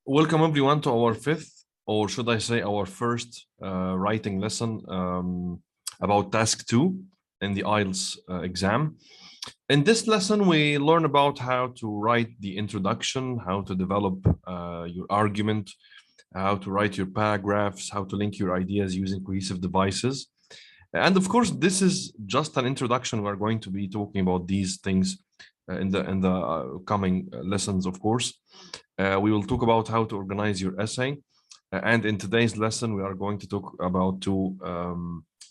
Welcome everyone to our fifth, or should I say our first writing lesson about task 2 in the IELTS exam. In this lesson, we learn about how to write the introduction, how to develop your argument, how to write your paragraphs, how to link your ideas using cohesive devices. And of course, this is just an introduction. We're going to be talking about these things in the coming lessons, of course. We will talk about how to organize your essay. And in today's lesson, we are going to talk about two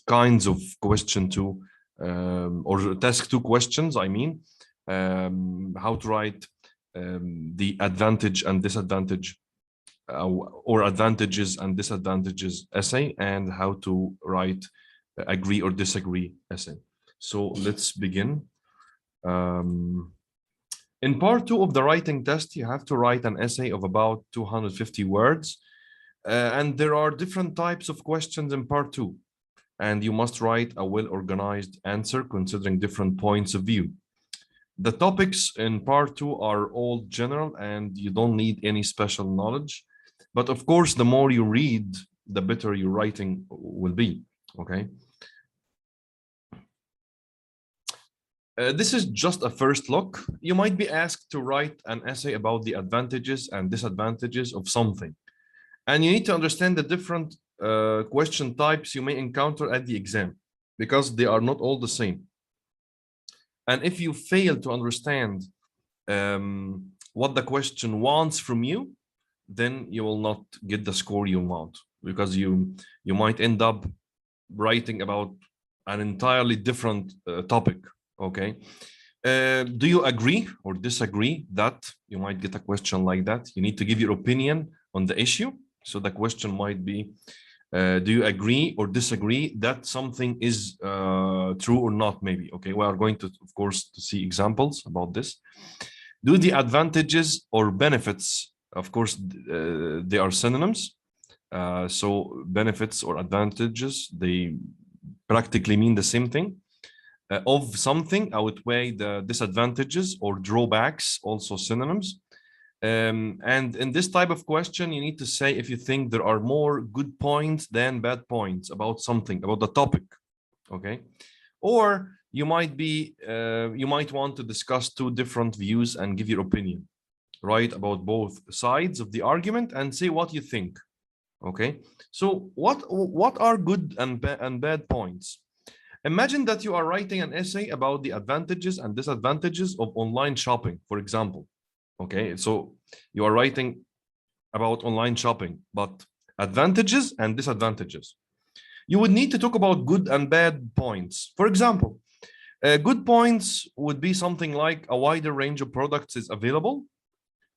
kinds of question two, or task 2 questions, I mean, how to write the advantage and disadvantage or advantages and disadvantages essay, and how to write agree or disagree essay. So let's begin. In part 2 of the writing test, you have to write an essay of about 250 words. And there are different types of questions in part 2. And you must write a well-organized answer considering different points of view. The topics in part 2 are all general and you don't need any special knowledge. But of course, the more you read, the better your writing will be, okay? This is just a first look. You might be asked to write an essay about the advantages and disadvantages of something. And you need to understand the different question types you may encounter at the exam, because they are not all the same. And if you fail to understand what the question wants from you, then you will not get the score you want, because you might end up writing about an entirely different topic. Okay. Do you agree or disagree that you might get a question like that? You need to give your opinion on the issue. So the question might be, do you agree or disagree that something is true or not? Maybe. Okay. We are going to, of course, to see examples about this. Do the advantages or benefits, of course, they are synonyms. So benefits or advantages, they practically mean the same thing. Of something outweigh the disadvantages or drawbacks, also synonyms. And in this type of question, you need to say if you think there are more good points than bad points about something, about the topic, okay? Or you might want to discuss two different views and give your opinion, right, about both sides of the argument and say what you think, okay? So what are good and bad points? Imagine that you are writing an essay about the advantages and disadvantages of online shopping, for example. Okay, so you are writing about online shopping, but advantages and disadvantages. You would need to talk about good and bad points. For example, good points would be something like a wider range of products is available.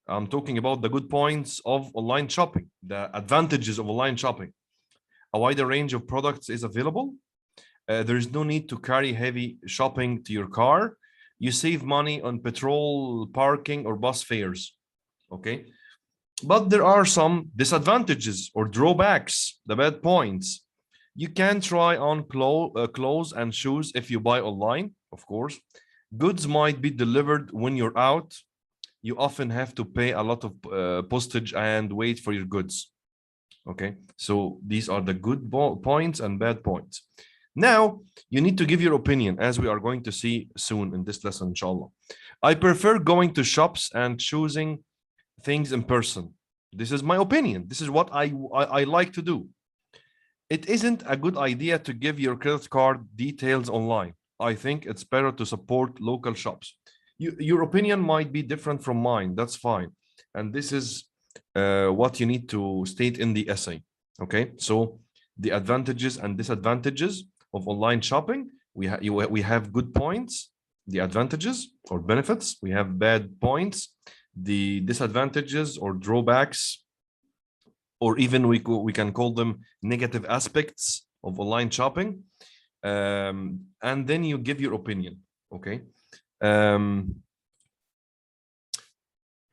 I'm talking about the good points of online shopping, the advantages of online shopping. A wider range of products is available. There is no need to carry heavy shopping to your car. You save money on petrol, parking, or bus fares, okay? But there are some disadvantages or drawbacks, the bad points. You can try on clothes and shoes if you buy online, of course. Goods might be delivered when you're out. You often have to pay a lot of postage and wait for your goods, okay? So these are the good points and bad points. Now, you need to give your opinion, as we are going to see soon in this lesson, inshallah. I prefer going to shops and choosing things in person. This is my opinion. This is what I like to do. It isn't a good idea to give your credit card details online. I think it's better to support local shops. Your opinion might be different from mine. That's fine. And this is what you need to state in the essay. Okay, so the advantages and disadvantages of online shopping. We have good points, the advantages or benefits. We have bad points, the disadvantages or drawbacks, or even we can call them negative aspects of online shopping. And then you give your opinion, okay?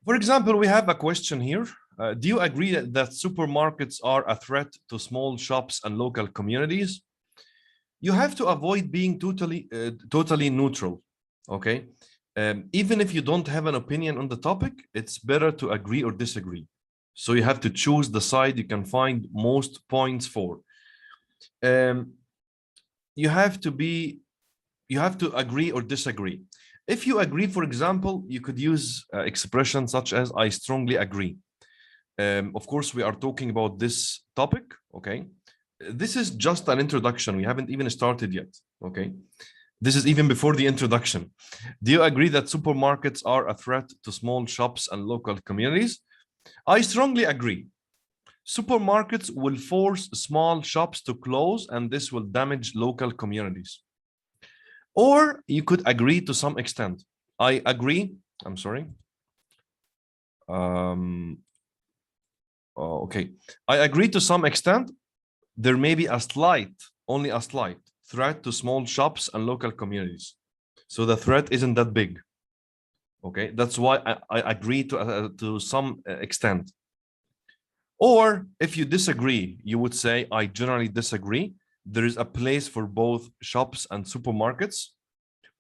For example, we have a question here. Do you agree that supermarkets are a threat to small shops and local communities? You have to avoid being totally neutral, okay? Even if you don't have an opinion on the topic, it's better to agree or disagree. So you have to choose the side you can find most points for. You have to agree or disagree. If you agree, for example, you could use expressions such as I strongly agree. Of course, we are talking about this topic, okay? This is just an introduction. We haven't even started yet, okay? This is even before the introduction. Do you agree that supermarkets are a threat to small shops and local communities? I strongly agree. Supermarkets will force small shops to close, and this will damage local communities. Or you could agree to some extent. I agree. I'm sorry. Okay. I agree to some extent. There may be a slight, only a slight threat to small shops and local communities. So the threat isn't that big. Okay. That's why I agree to some extent. Or if you disagree, you would say, I generally disagree. There is a place for both shops and supermarkets.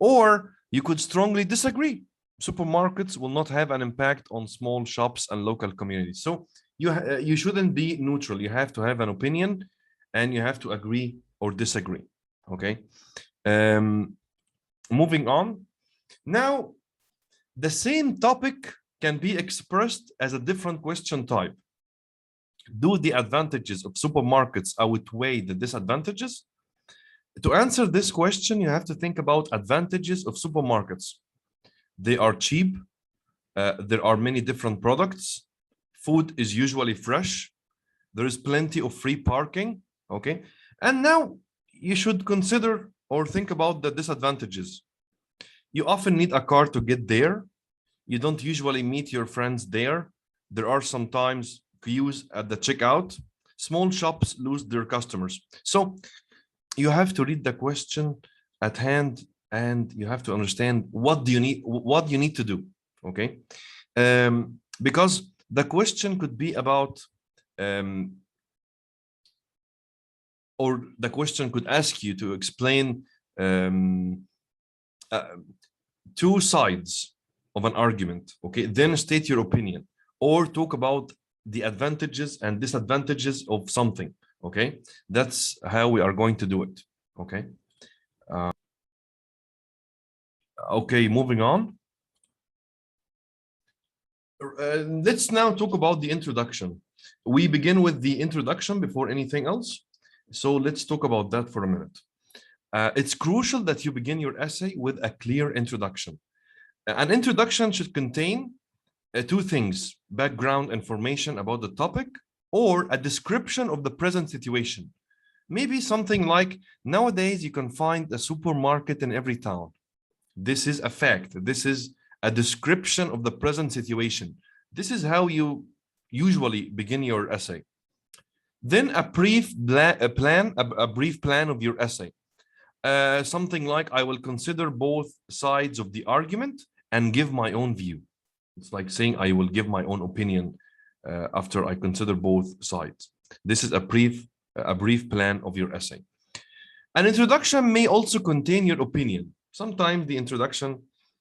Or you could strongly disagree. Supermarkets will not have an impact on small shops and local communities. So you shouldn't be neutral. You have to have an opinion and you have to agree or disagree. Okay. Moving on. Now, the same topic can be expressed as a different question type. Do the advantages of supermarkets outweigh the disadvantages? To answer this question, you have to think about advantages of supermarkets. They are cheap. There are many different products. Food is usually fresh. There is plenty of free parking. Okay. And now you should consider or think about the disadvantages. You often need a car to get there. You don't usually meet your friends there. There are sometimes queues at the checkout. Small shops lose their customers. So you have to read the question at hand and you have to understand what you need to do. Okay. Because the question could be about or the question could ask you to explain two sides of an argument. Okay, then state your opinion or talk about the advantages and disadvantages of something. Okay, that's how we are going to do it. Okay. Okay, moving on. Let's now talk about the introduction. We begin with the introduction before anything else. So let's talk about that for a minute. It's crucial that you begin your essay with a clear introduction. An introduction should contain two things: background information about the topic or a description of the present situation. Maybe something like, nowadays you can find a supermarket in every town. This is a fact. This is a description of the present situation. This is how you usually begin your essay. Then a brief plan of your essay. Something like, I will consider both sides of the argument and give my own view. It's like saying I will give my own opinion after I consider both sides. This is a brief plan of your essay. An introduction may also contain your opinion. Sometimes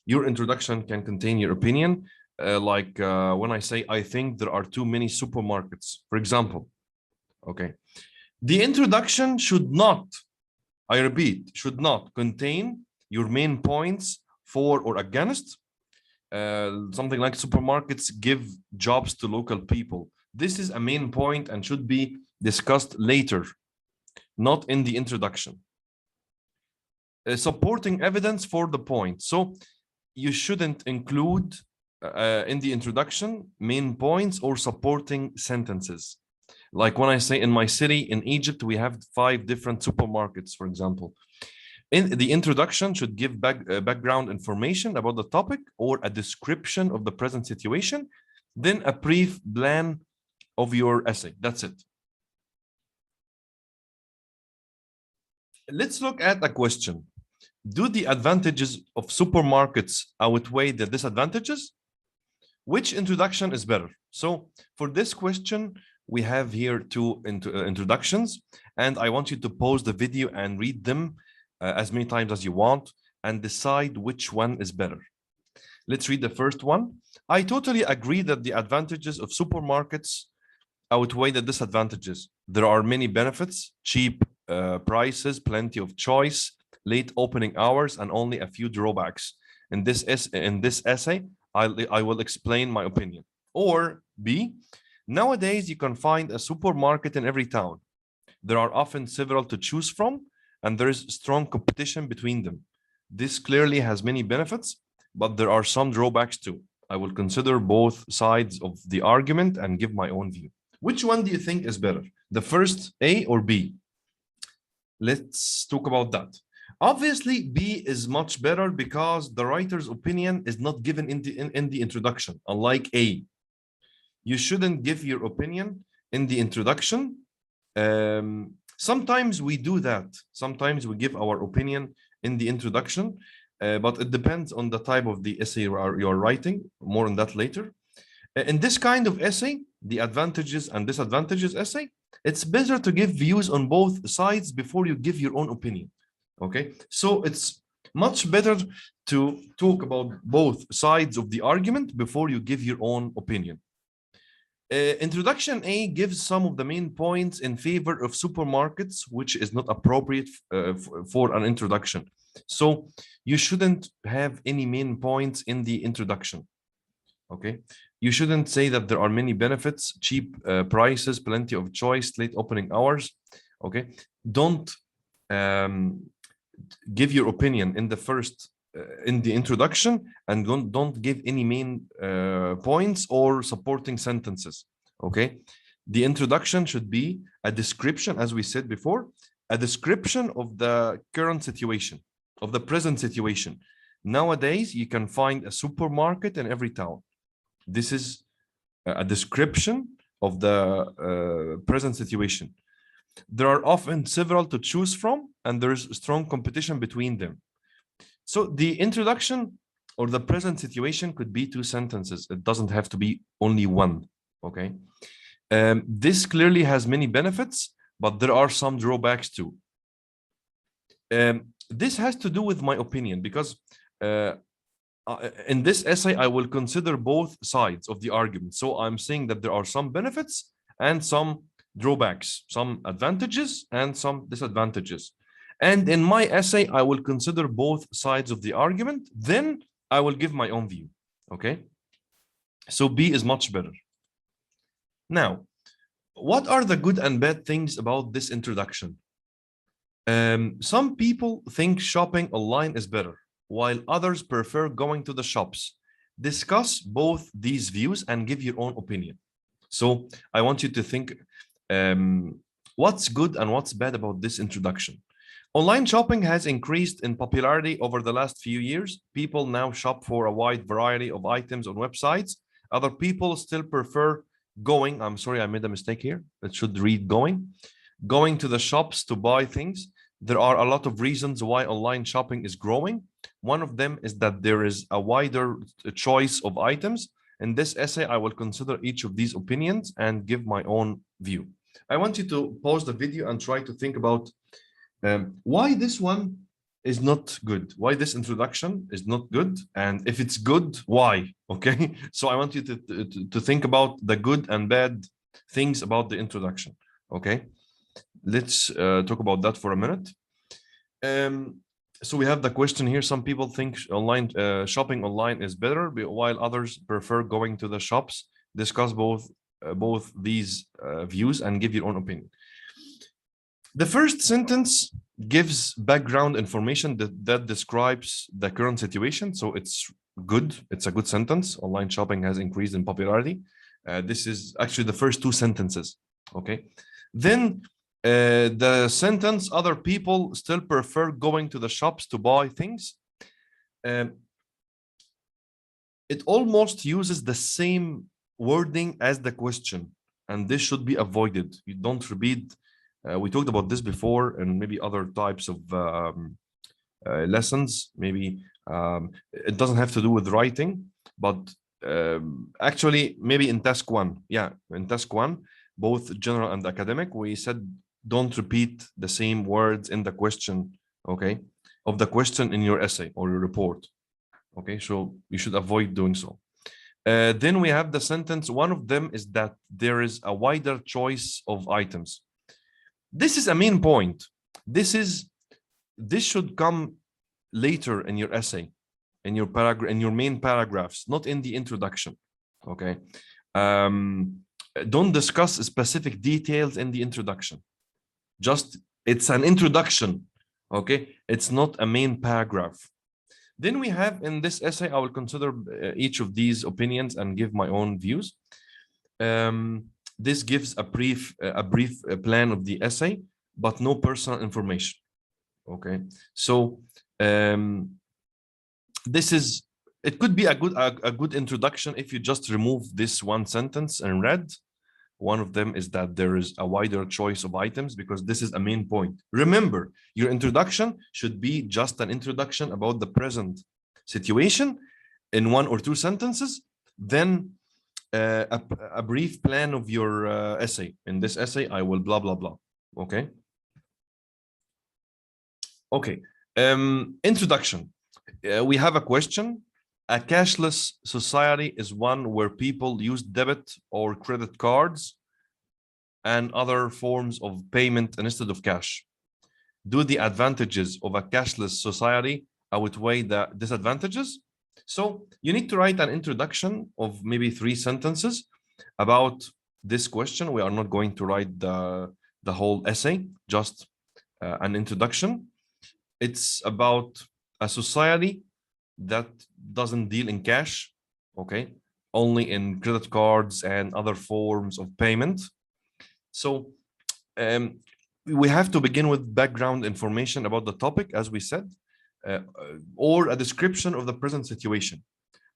your introduction can contain your opinion. When I say, I think there are too many supermarkets, for example. Okay. The introduction should not, I repeat, should not contain your main points for or against. Something like supermarkets give jobs to local people. This is a main point and should be discussed later, not in the introduction. Supporting evidence for the point. So you shouldn't include in the introduction main points or supporting sentences. Like when I say, in my city, in Egypt, we have 5 different supermarkets, for example. In the introduction should give background information about the topic or a description of the present situation, then a brief plan of your essay. That's it. Let's look at a question. Do the advantages of supermarkets outweigh the disadvantages? Which introduction is better? So for this question, we have here 2 introductions, and I want you to pause the video and read them as many times as you want and decide which one is better. Let's read the first one. I totally agree that the advantages of supermarkets outweigh the disadvantages. There are many benefits, cheap prices, plenty of choice, late opening hours, and only a few drawbacks. In this essay, I will explain my opinion. Or B, nowadays you can find a supermarket in every town. There are often several to choose from, and there is strong competition between them. This clearly has many benefits, but there are some drawbacks too. I will consider both sides of the argument and give my own view. Which one do you think is better? The first, A or B? Let's talk about that. Obviously, B is much better because the writer's opinion is not given in the introduction, unlike A. You shouldn't give your opinion in the introduction. Sometimes we do that. Sometimes we give our opinion in the introduction, but it depends on the type of the essay you're writing. More on that later. In this kind of essay, the advantages and disadvantages essay, it's better to give views on both sides before you give your own opinion. Okay, so it's much better to talk about both sides of the argument before you give your own opinion. Introduction A gives some of the main points in favor of supermarkets, which is not appropriate for an introduction. So you shouldn't have any main points in the introduction. Okay, you shouldn't say that there are many benefits, cheap prices, plenty of choice, late opening hours. Okay, don't give your opinion in the first in the introduction, and don't give any main points or supporting sentences. Okay, the introduction should be a description, as we said before, a description of the current situation, of the present situation. Nowadays, you can find a supermarket in every town. This is a description of the present situation. There are often several to choose from, and there's strong competition between them. So the introduction or the present situation could be two sentences. It doesn't have to be only one. Okay. This clearly has many benefits, but there are some drawbacks too. This has to do with my opinion because in this essay, I will consider both sides of the argument. So I'm saying that there are some benefits and some drawbacks, some advantages and some disadvantages. And in my essay, I will consider both sides of the argument. Then I will give my own view. Okay. So B is much better. Now, what are the good and bad things about this introduction? Some people think shopping online is better, while others prefer going to the shops. Discuss both these views and give your own opinion. So I want you to think what's good and what's bad about this introduction. Online shopping has increased in popularity over the last few years. People now shop for a wide variety of items on websites. Other people still prefer going. I'm sorry, I made a mistake here. It should read going to the shops to buy things. There are a lot of reasons why online shopping is growing. One of them is that there is a wider choice of items. In this essay, I will consider each of these opinions and give my own view. I want you to pause the video and try to think about why this one is not good, why this introduction is not good, and if it's good, why. Okay, so I want you to think about the good and bad things about the introduction. Okay, let's talk about that for a minute. So we have the question here. Some people think online shopping online is better, while others prefer going to the shops. Discuss both these views and give your own opinion. The first sentence gives background information that describes the current situation. So it's good. It's a good sentence. Online shopping has increased in popularity. This is actually the first two sentences. Okay. Then the sentence, other people still prefer going to the shops to buy things. It almost uses the same wording as the question, and this should be avoided. You don't repeat. We talked about this before and maybe other types of lessons. Maybe it doesn't have to do with writing, but actually maybe in task one. Yeah, in task one, both general and academic, we said don't repeat the same words in the question, okay, of the question in your essay or your report. Okay, so you should avoid doing so. Then we have the sentence. One of them is that there is a wider choice of items. This is a main point. This should come later in your essay, in your paragraph, in your main paragraphs, not in the introduction. Okay. Don't discuss specific details in the introduction. Just it's an introduction. Okay, it's not a main paragraph. Then we have in this essay, I will consider each of these opinions and give my own views. This gives a brief plan of the essay, but no personal information. Okay, so it could be a good introduction if you just remove this one sentence and read. One of them is that there is a wider choice of items, because this is a main point. Remember, your introduction should be just an introduction about the present situation in 1 or 2 sentences, then a brief plan of your essay. In this essay, I will blah, blah, blah. Okay. Okay. Introduction. We have a question. A cashless society is one where people use debit or credit cards and other forms of payment instead of cash. Do the advantages of a cashless society outweigh the disadvantages? So you need to write an introduction of maybe 3 sentences about this question. We are not going to write the whole essay, just an introduction. It's about a society that doesn't deal in cash, okay, only in credit cards and other forms of payment. So we have to begin with background information about the topic, as we said, or a description of the present situation.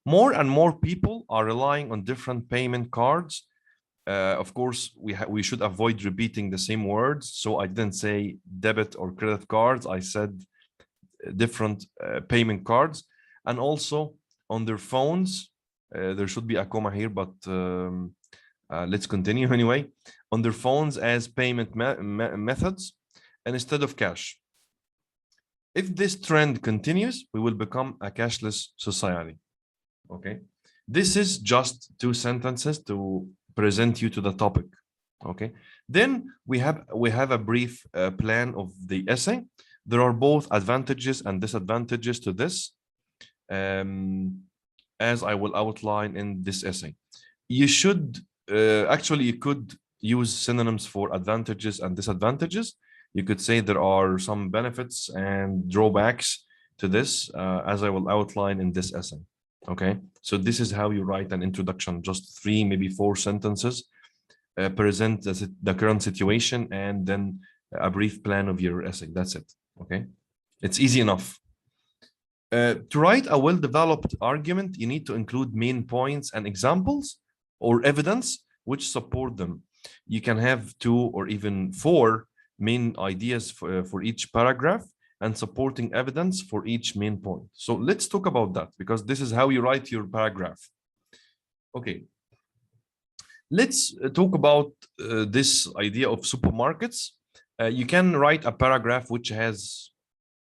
More and more people are relying on different payment cards. Of course, we should avoid repeating the same words. So I didn't say debit or credit cards. I said different payment cards. And also on their phones, there should be a comma here, but let's continue anyway. On their phones as payment methods and instead of cash. If this trend continues, we will become a cashless society. Okay, this is just 2 sentences to present you to the topic. Okay, then we have a brief plan of the essay. There are both advantages and disadvantages to this, as I will outline in this essay. You should actually, you could use synonyms for advantages and disadvantages. You could say there are some benefits and drawbacks to this, as I will outline in this essay. Okay, so this is how you write an introduction, just 3, maybe 4 sentences, present the current situation, and then a brief plan of your essay. That's it. Okay, it's easy enough. To write a well-developed argument, you need to include main points and examples or evidence which support them. You can have 2 or even 4 main ideas for each paragraph and supporting evidence for each main point. So let's talk about that, because this is how you write your paragraph. Okay, let's talk about this idea of supermarkets. You can write a paragraph which has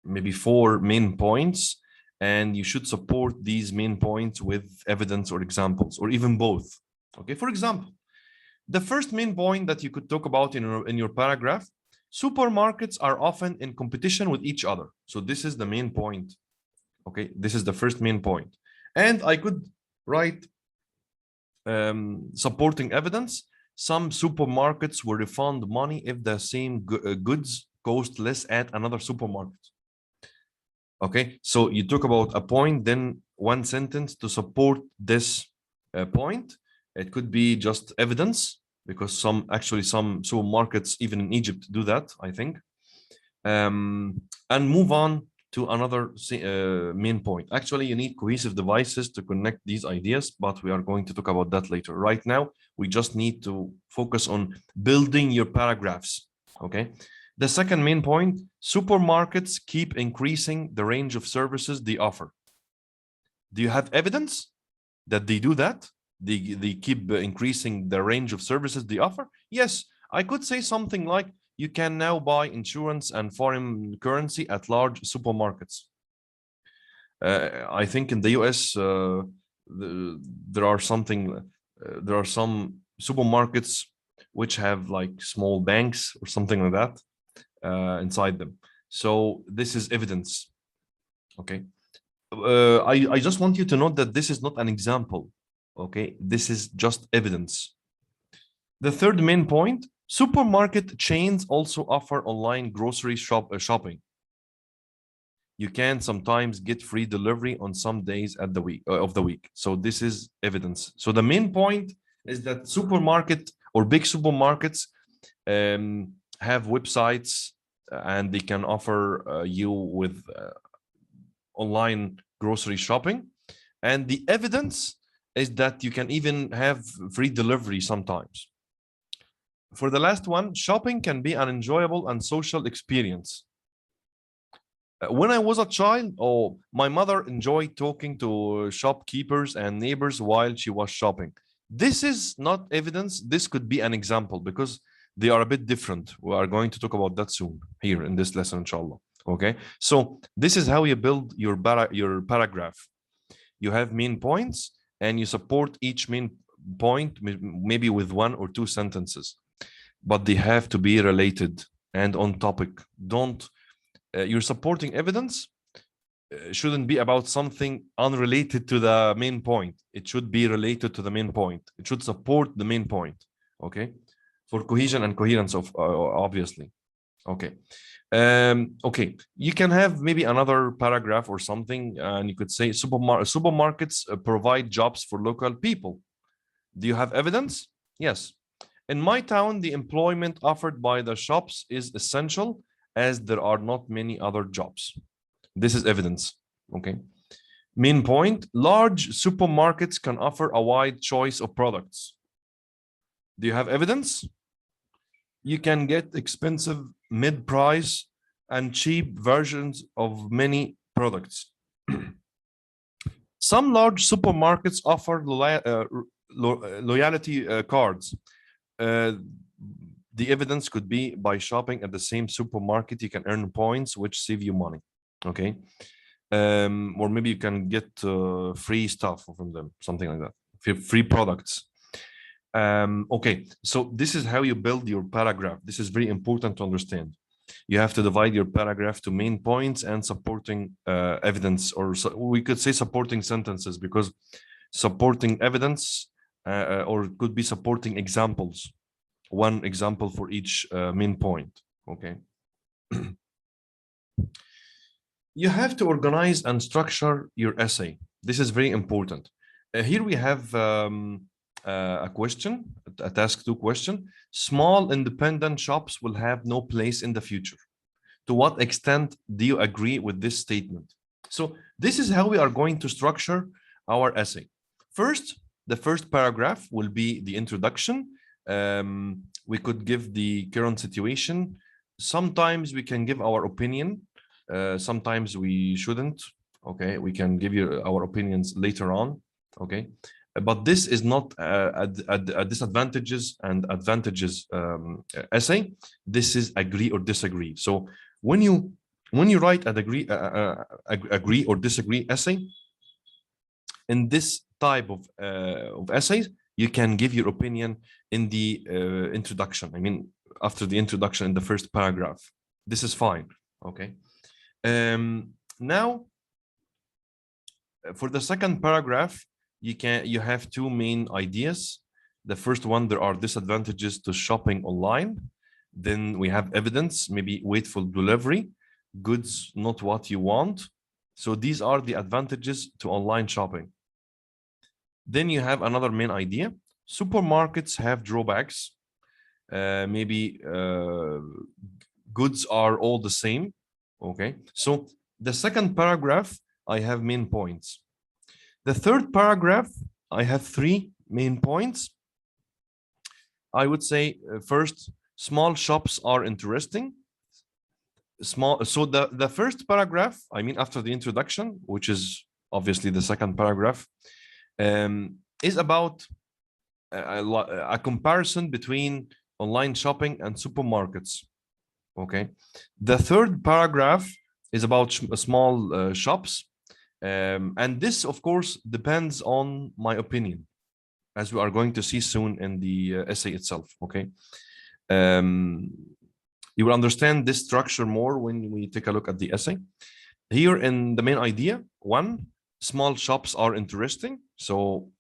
maybe 4 main points, and you should support these main points with evidence or examples, or even both. Okay, for example, the first main point that you could talk about in your paragraph: supermarkets are often in competition with each other. So this is the main point. Okay, this is the first main point. And I could write supporting evidence. Some supermarkets will refund money if the same goods cost less at another supermarket. Okay, so you talk about a point, then 1 sentence to support this point. It could be just evidence, because some supermarkets, even in Egypt, do that, I think. And move on to another main point. Actually, you need cohesive devices to connect these ideas, but we are going to talk about that later. Right now, we just need to focus on building your paragraphs. Okay. The second main point: supermarkets keep increasing the range of services they offer. Do you have evidence that they do that? They keep increasing the range of services they offer? Yes, I could say something like, you can now buy insurance and foreign currency at large supermarkets. I think in the US, there are there are some supermarkets which have like small banks or something like that inside them. So this is evidence. Okay. I just want you to note that this is not an example. Okay. This is just evidence. The third main point, supermarket chains also offer online grocery shopping. You can sometimes get free delivery on some days at the week of the week. So this is evidence. So the main point is that supermarket or big supermarkets have websites and they can offer you with online grocery shopping. And the evidence is that you can even have free delivery sometimes. For the last one, shopping can be an enjoyable and social experience. When I was a child, my mother enjoyed talking to shopkeepers and neighbors while she was shopping. This is not evidence. This could be an example because they are a bit different. We are going to talk about that soon here in this lesson, inshallah. Okay, so this is how you build your paragraph. You have main points and you support each main point maybe with one or two sentences, but they have to be related and on topic. Don't your supporting evidence shouldn't be about something unrelated to the main point. It should be related to the main point. It should support the main point. Okay, for cohesion and coherence of obviously. Okay. Okay, you can have maybe another paragraph or something, and you could say supermarkets provide jobs for local people. Do you have evidence? Yes. In my town, the employment offered by the shops is essential as there are not many other jobs. This is evidence. Okay. Main point, large supermarkets can offer a wide choice of products. Do you have evidence? You can get expensive mid-price and cheap versions of many products. Some large supermarkets offer loyalty cards. The evidence could be by shopping at the same supermarket, you can earn points, which save you money. Okay. Or maybe you can get free stuff from them, something like that, free products. Okay, so this is how you build your paragraph. This is very important to understand. You have to divide your paragraph to main points and supporting evidence, or we could say supporting sentences, because supporting evidence or it could be supporting examples. One example for each main point. Okay. You have to organize and structure your essay. This is very important. Here we have a question, a task 2 question. Small independent shops will have no place in the future. To what extent do you agree with this statement? So this is how we are going to structure our essay. First, the first paragraph will be the introduction. We could give the current situation. Sometimes we can give our opinion. Sometimes we shouldn't. Okay, we can give you our opinions later on. Okay, but this is not a disadvantages and advantages essay. This is agree or disagree. So when you write an agree or disagree essay, in this type of essays, you can give your opinion in the introduction. I mean, after the introduction in the first paragraph. This is fine. Okay. Now, for the second paragraph, you have two main ideas. The first one, there are disadvantages to shopping online. Then we have evidence, maybe wait for delivery, goods not what you want. So these are the advantages to online shopping. Then you have another main idea. Supermarkets have drawbacks. Maybe goods are all the same. Okay, so the second paragraph, I have main points. The third paragraph, I have 3 main points. I would say first, small shops are interesting. So the first paragraph, I mean, after the introduction, which is obviously the second paragraph, is about a comparison between online shopping and supermarkets. Okay. The third paragraph is about small shops. And this, of course, depends on my opinion, as we are going to see soon in the essay itself, okay? You will understand this structure more when we take a look at the essay. Here in the main idea, one, small shops are interesting. So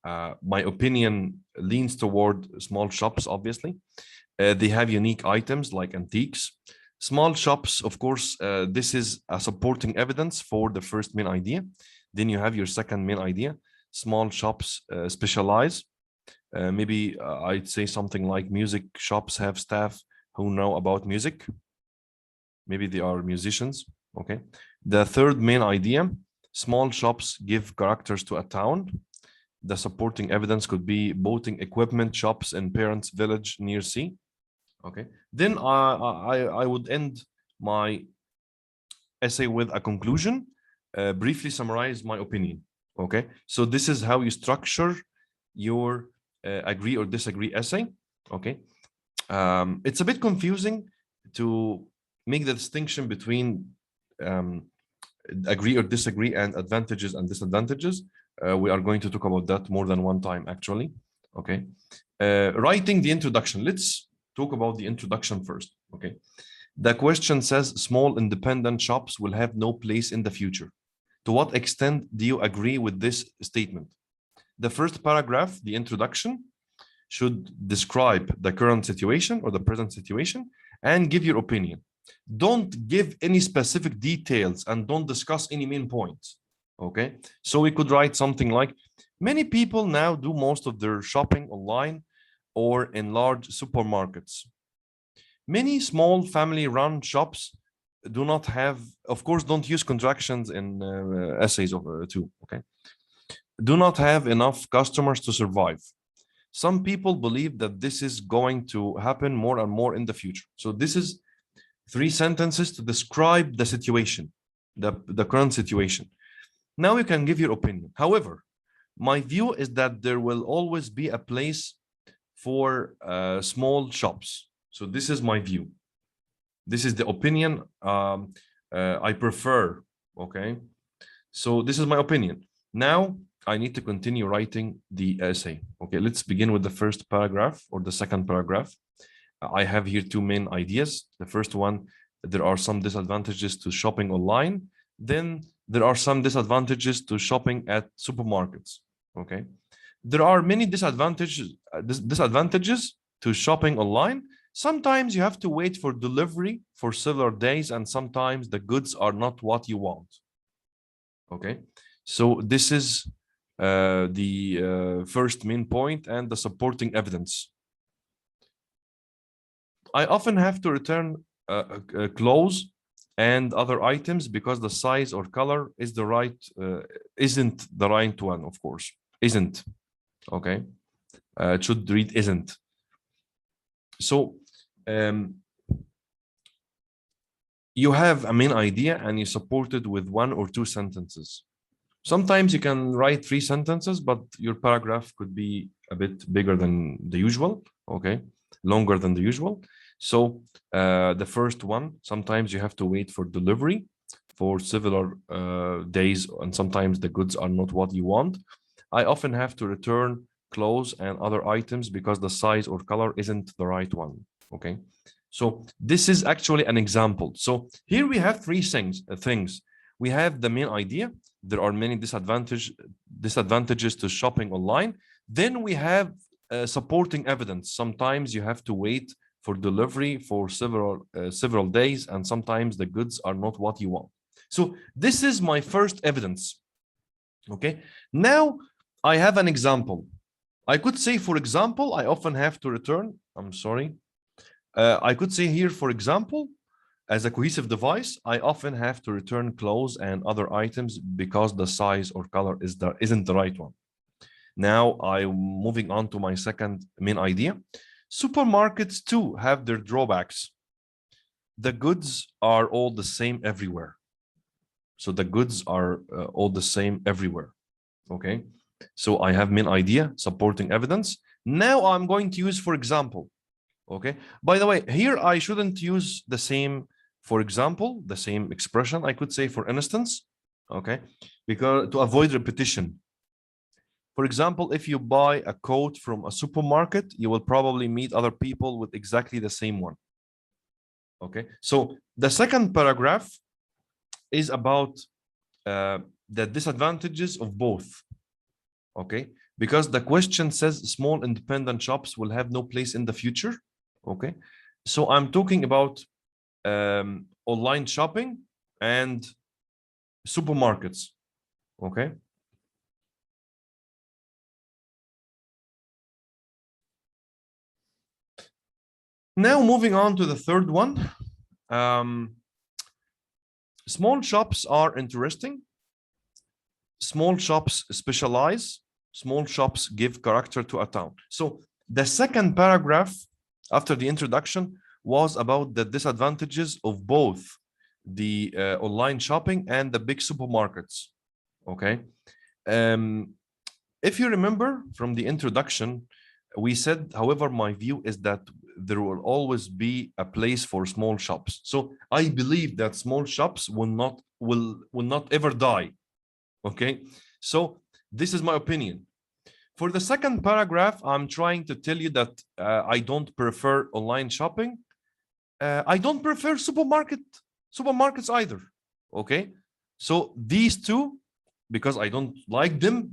my opinion leans toward small shops, obviously. They have unique items like antiques. Small shops, of course, this is a supporting evidence for the first main idea. Then you have your second main idea. Small shops specialize. Maybe I'd say something like music shops have staff who know about music. Maybe they are musicians. Okay. The third main idea, small shops give characters to a town. The supporting evidence could be boating equipment shops in parents' village near sea. Okay. Then I would end my essay with a conclusion, briefly summarize my opinion. Okay. So this is how you structure your agree or disagree essay. Okay. It's a bit confusing to make the distinction between agree or disagree and advantages and disadvantages. We are going to talk about that more than one time, actually. Okay. Writing the introduction. Let's talk about the introduction first. Okay. The question says small independent shops will have no place in the future. To what extent do you agree with this statement? The first paragraph, the introduction, should describe the current situation or the present situation and give your opinion. Don't give any specific details and don't discuss any main points. Okay, so we could write something like, many people now do most of their shopping online or in large supermarkets. Many small family-run shops do not have, of course, don't use contractions in essays too, okay? Do not have enough customers to survive. Some people believe that this is going to happen more and more in the future. So this is 3 sentences to describe the situation, the current situation. Now you can give your opinion. However, my view is that there will always be a place for small shops. So this is my view. This is the opinion I prefer, okay? So this is my opinion. Now I need to continue writing the essay. Okay, let's begin with the first paragraph or the second paragraph. I have here 2 main ideas. The first one, there are some disadvantages to shopping online. Then there are some disadvantages to shopping at supermarkets. Okay, there are many disadvantages to shopping online. Sometimes you have to wait for delivery for several days, and sometimes the goods are not what you want. Okay, so this is the first main point and the supporting evidence. I often have to return clothes and other items because the size or color is isn't the right one, of course. Isn't. Okay. It should read isn't. So you have a main idea and you support it with 1 or 2 sentences. Sometimes you can write 3 sentences, but your paragraph could be a bit bigger than the usual. Okay. Longer than the usual. So the first one, sometimes you have to wait for delivery for several days, and sometimes the goods are not what you want. I often have to return clothes and other items because the size or color isn't the right one. Okay, so this is actually an example. So here we have 3 things. We have the main idea. There are many disadvantages to shopping online. Then we have supporting evidence. Sometimes you have to wait for delivery for several days, and sometimes the goods are not what you want. So this is my first evidence. Okay, now I have an example. I could say, for example, I often have to return. I'm sorry. I could say here, for example, as a cohesive device, I often have to return clothes and other items because the size or color isn't the right one. Now I'm moving on to my second main idea. Supermarkets too have their drawbacks. The goods are all the same everywhere. So the goods are all the same everywhere. Okay. So I have main idea, supporting evidence. Now I'm going to use, for example. Okay. By the way, here I shouldn't use the same, for example, the same expression. I could say, for instance, Okay, because to avoid repetition. For example, if you buy a coat from a supermarket, you will probably meet other people with exactly the same one. Okay, so the second paragraph is about the disadvantages of both. Okay, because the question says small independent shops will have no place in the future. Okay, so I'm talking about online shopping and supermarkets. Okay. Now moving on to the third one. Small shops are interesting. Small shops specialize. Small shops give character to a town. So the second paragraph after the introduction was about the disadvantages of both the online shopping and the big supermarkets. Okay. If you remember from the introduction, we said, however, my view is that there will always be a place for small shops. So I believe that small shops will not ever die. Okay, so this is my opinion. For the second paragraph, I'm trying to tell you that I don't prefer online shopping. I don't prefer supermarkets either. Okay, so these two, because I don't like them,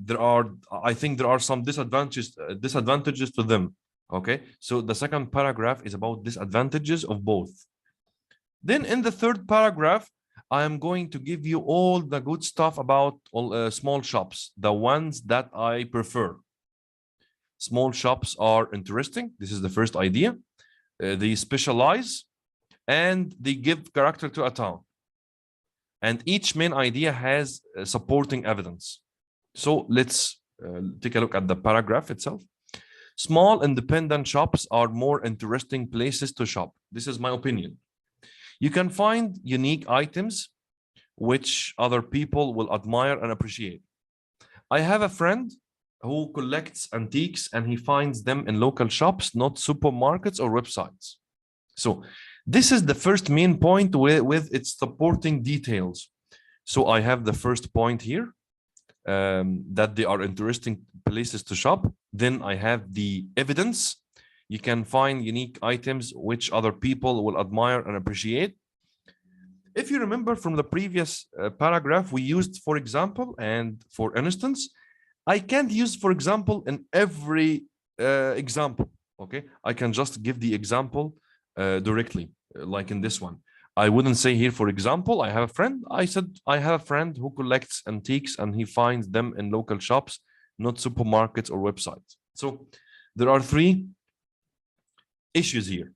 I think there are some disadvantages to them. Okay, so the second paragraph is about disadvantages of both. Then in the third paragraph, I am going to give you all the good stuff about all, small shops, the ones that I prefer. Small shops are interesting. This is the first idea. They specialize and they give character to a town. And each main idea has supporting evidence. So let's take a look at the paragraph itself. Small independent shops are more interesting places to shop. This is my opinion. You can find unique items which other people will admire and appreciate. I have a friend who collects antiques and he finds them in local shops, not supermarkets or websites. So this is the first main point with its supporting details. So I have the first point here, that they are interesting places to shop. Then I have the evidence. You can find unique items which other people will admire and appreciate. If you remember from the previous paragraph, we used for example and for instance. I can't use for example in every example. Okay, I can just give the example directly, like in this one. I wouldn't say here, for example, I have a friend. I said I have a friend who collects antiques and he finds them in local shops, not supermarkets or websites. So there are three issues here.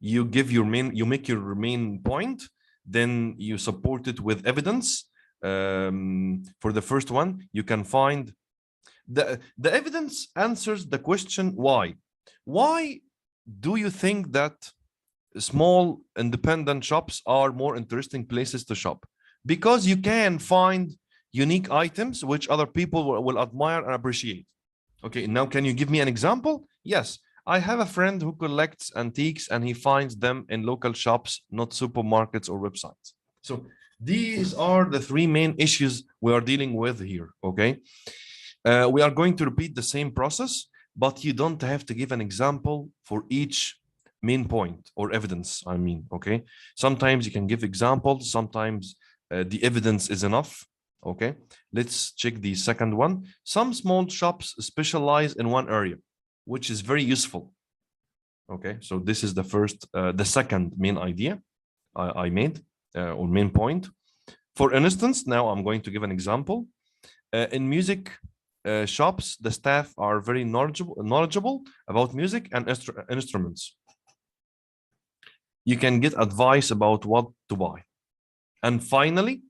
You make your main point, then you support it with evidence. For the first one, you can find the evidence answers the question why. Why do you think that small independent shops are more interesting places to shop? Because you can find unique items which other people will admire and appreciate. Okay, now can you give me an example? Yes, I have a friend who collects antiques and he finds them in local shops, not supermarkets or websites. So these are the three main issues we are dealing with here. Okay, we are going to repeat the same process, but you don't have to give an example for each main point or evidence. I mean, okay, sometimes you can give examples, sometimes the evidence is enough. Okay, let's check the second one. Some small shops specialize in one area, which is very useful. Okay, so this is the second main idea I made, or main point. For instance, now I'm going to give an example. In music shops, the staff are very knowledgeable about music and instruments. You can get advice about what to buy. And finally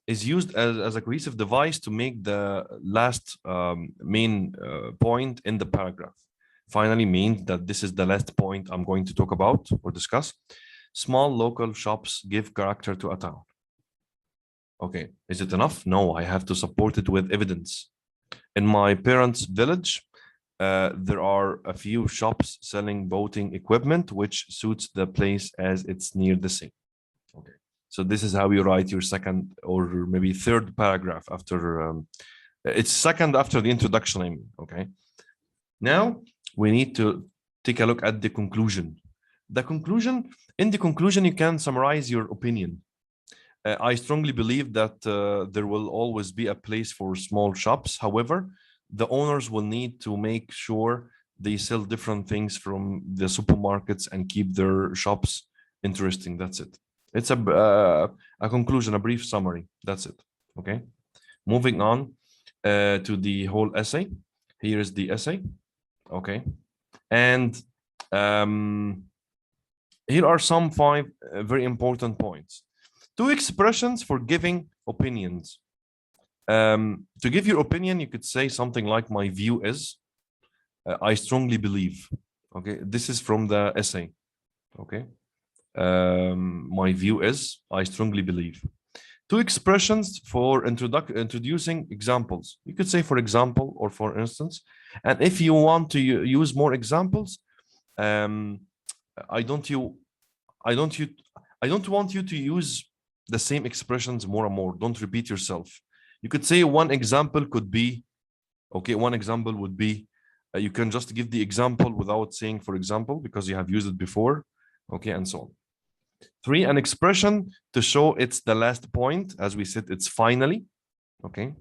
is used as a cohesive device to make the last main point in the paragraph. Finally means that this is the last point I'm going to talk about or discuss. Small local shops give character to a town. Okay, is it enough? No, I have to support it with evidence. In my parents' village, there are a few shops selling boating equipment, which suits the place as it's near the sea. Okay, So this is how you write your second or maybe third paragraph after it's second after the introduction, I mean, okay? Now we need to take a look at the conclusion. The conclusion, in the conclusion, you can summarize your opinion. I strongly believe that there will always be a place for small shops. However, the owners will need to make sure they sell different things from the supermarkets and keep their shops interesting. That's it. It's a conclusion, a brief summary. That's it. Okay. Moving on to the whole essay. Here is the essay. Okay. And here are some 5 very important points. 2 expressions for giving opinions. To give your opinion, you could say something like, my view is, I strongly believe. Okay, this is from the essay. Okay, my view is, I strongly believe. 2 expressions for introducing examples. You could say, for example, or for instance. And if you want to use more examples, I don't want you to use the same expressions more and more. Don't repeat yourself. You could say one example could be, okay, one example would be, you can just give the example without saying, for example, because you have used it before, okay, and so on. 3, an expression to show it's the last point, as we said, it's finally, okay.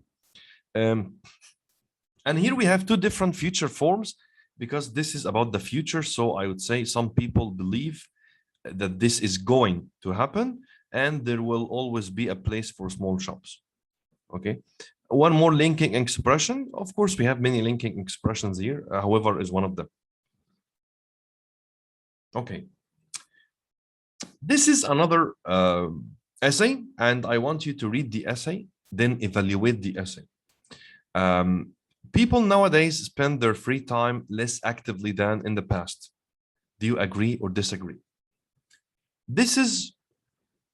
And here we have 2 different future forms, because this is about the future. So I would say some people believe that this is going to happen, and there will always be a place for small shops. Okay. One more linking expression. Of course, we have many linking expressions here. However, is one of them. Okay. This is another essay, and I want you to read the essay, then evaluate the essay. People nowadays spend their free time less actively than in the past. Do you agree or disagree? This is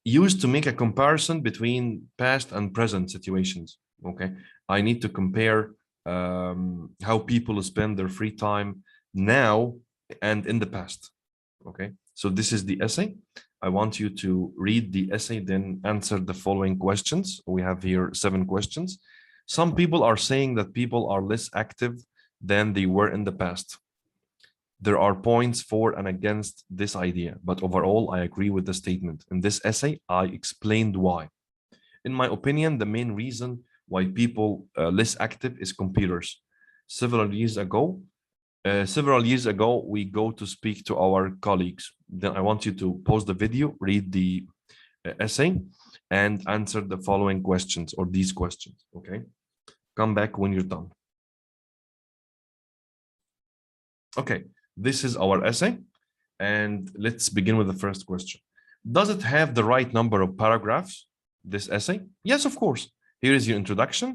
used to make a comparison between past and present situations. Okay, I need to compare how people spend their free time now and in the past. Okay, so this is the essay. I want you to read the essay, then answer the following questions. We have here 7 questions. Some people are saying that people are less active than they were in the past. There are points for and against this idea, but overall, I agree with the statement. In this essay, I explained why. In my opinion, the main reason why people less active is computers. Several years ago, we go to speak to our colleagues. Then I want you to pause the video, read the essay, and answer the following questions or these questions. Okay, come back when you're done. Okay, this is our essay, and let's begin with the first question. Does it have the right number of paragraphs, this essay? Yes, of course. Here is your introduction,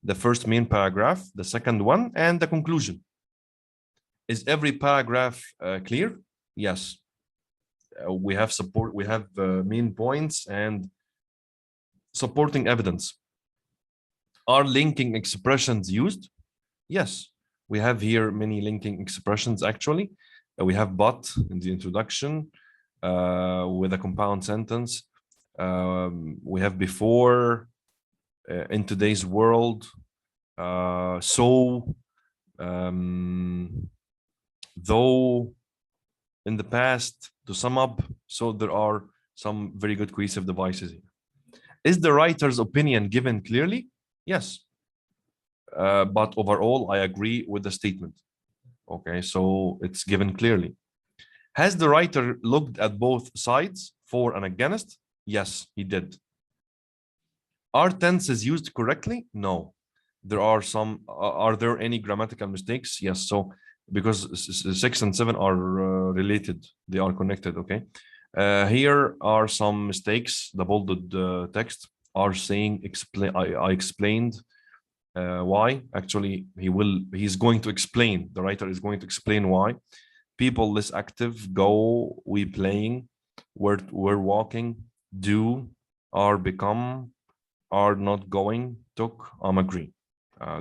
the first main paragraph, the second one, and the conclusion. Is every paragraph clear? Yes. We have support, we have main points and supporting evidence. Are linking expressions used? Yes. We have here many linking expressions actually. We have but in the introduction with a compound sentence. We have before, in today's world, so, though, in the past, to sum up. So there are some very good cohesive devices here. Is the writer's opinion given clearly? Yes. But overall, I agree with the statement. Okay, so it's given clearly. Has the writer looked at both sides, for and against? Yes, he did. Are tenses used correctly? No. There are some. Are there any grammatical mistakes? Yes. So because 6 and 7 are related, they are connected. Okay. Here are some mistakes. The bolded text are saying explain. I explained why. Actually, he's going to explain. The writer is going to explain why. People less active. Go. We playing. We're walking. Do. Are become. Are not going. Took. I'm agree.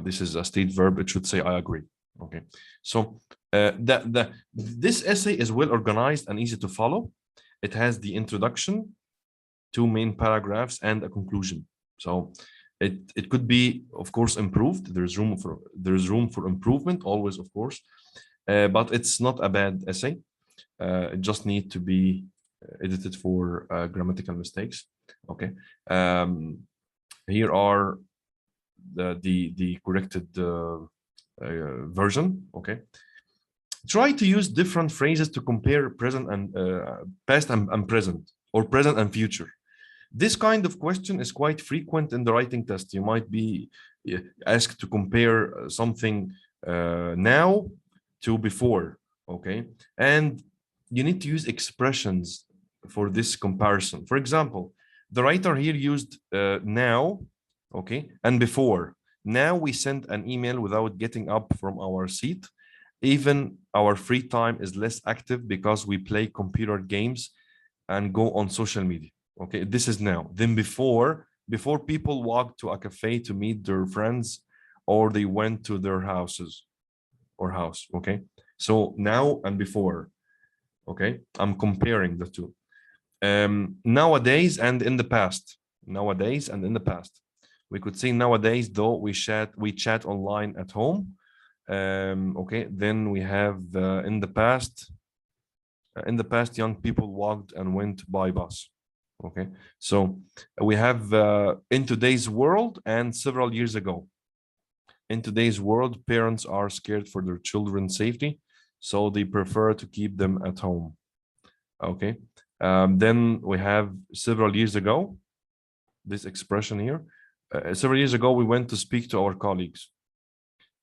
This is a state verb. It should say I agree. Okay. So this essay is well organized and easy to follow. It has the introduction, two main paragraphs, and a conclusion. So it could be, of course, improved. There's room for improvement always, of course, but it's not a bad essay. It just need to be edited for grammatical mistakes. Okay. Here are the corrected version. Okay. Try to use different phrases to compare present and past and present, or present and future. This kind of question is quite frequent in the writing test. You might be asked to compare something now to before, okay? And you need to use expressions for this comparison. For example, the writer here used now, okay, and before. Now we sent an email without getting up from our seat. Even our free time is less active because we play computer games and go on social media. Okay, this is now. Then before people walked to a cafe to meet their friends, or they went to their houses or house. Okay, so now and before. Okay, I'm comparing the two. Nowadays and in the past. Nowadays and in the past. We could say nowadays, though we chat online at home. Okay, then we have in the past. In the past, young people walked and went by bus. Okay, so we have in today's world and several years ago. In today's world, parents are scared for their children's safety, so they prefer to keep them at home. Okay, then we have several years ago, this expression here. Several years ago, we went to speak to our colleagues.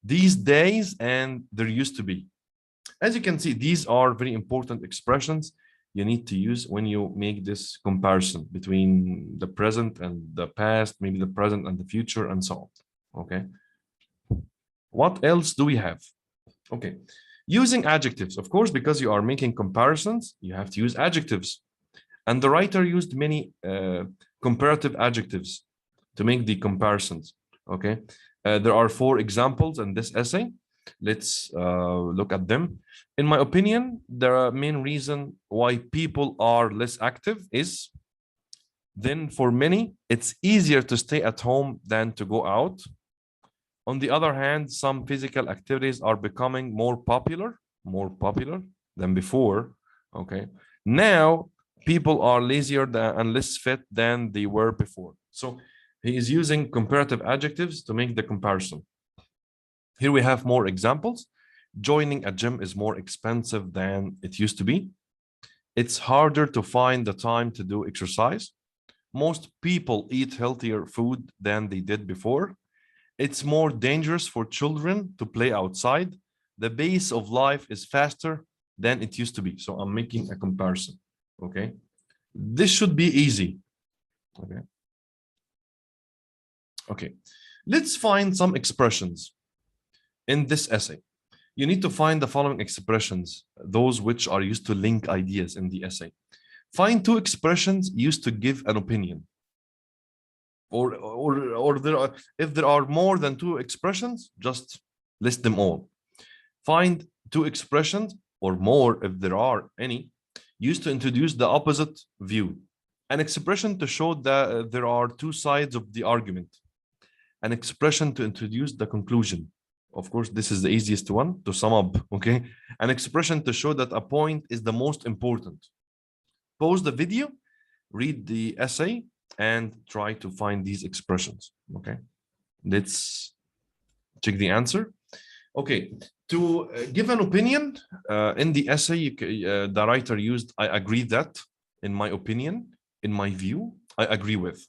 These days, and there used to be. As you can see, these are very important expressions you need to use when you make this comparison between the present and the past, maybe the present and the future, and so on. Okay. What else do we have? Okay. Using adjectives, of course, because you are making comparisons, you have to use adjectives. And the writer used many comparative adjectives to make the comparisons. Okay. There are 4 examples in this essay. Let's look at them. In my opinion, the main reason why people are less active is, then for many, it's easier to stay at home than to go out. On the other hand, some physical activities are becoming more popular than before. Okay. Now, people are lazier and less fit than they were before. So he is using comparative adjectives to make the comparison. Here we have more examples. Joining a gym is more expensive than it used to be. It's harder to find the time to do exercise. Most people eat healthier food than they did before. It's more dangerous for children to play outside. The pace of life is faster than it used to be. So I'm making a comparison. Okay. This should be easy. Okay. Okay. Let's find some expressions in this essay. You need to find the following expressions, those which are used to link ideas in the essay. Find 2 expressions used to give an opinion. Or if there are more than 2 expressions, just list them all. Find 2 expressions or more, if there are any, used to introduce the opposite view. An expression to show that there are 2 sides of the argument. An expression to introduce the conclusion. Of course, this is the easiest one to sum up, okay? An expression to show that a point is the most important. Pause the video, read the essay, and try to find these expressions, okay? Let's check the answer. Okay, to give an opinion in the essay, the writer used, I agree that, in my opinion, in my view, I agree with.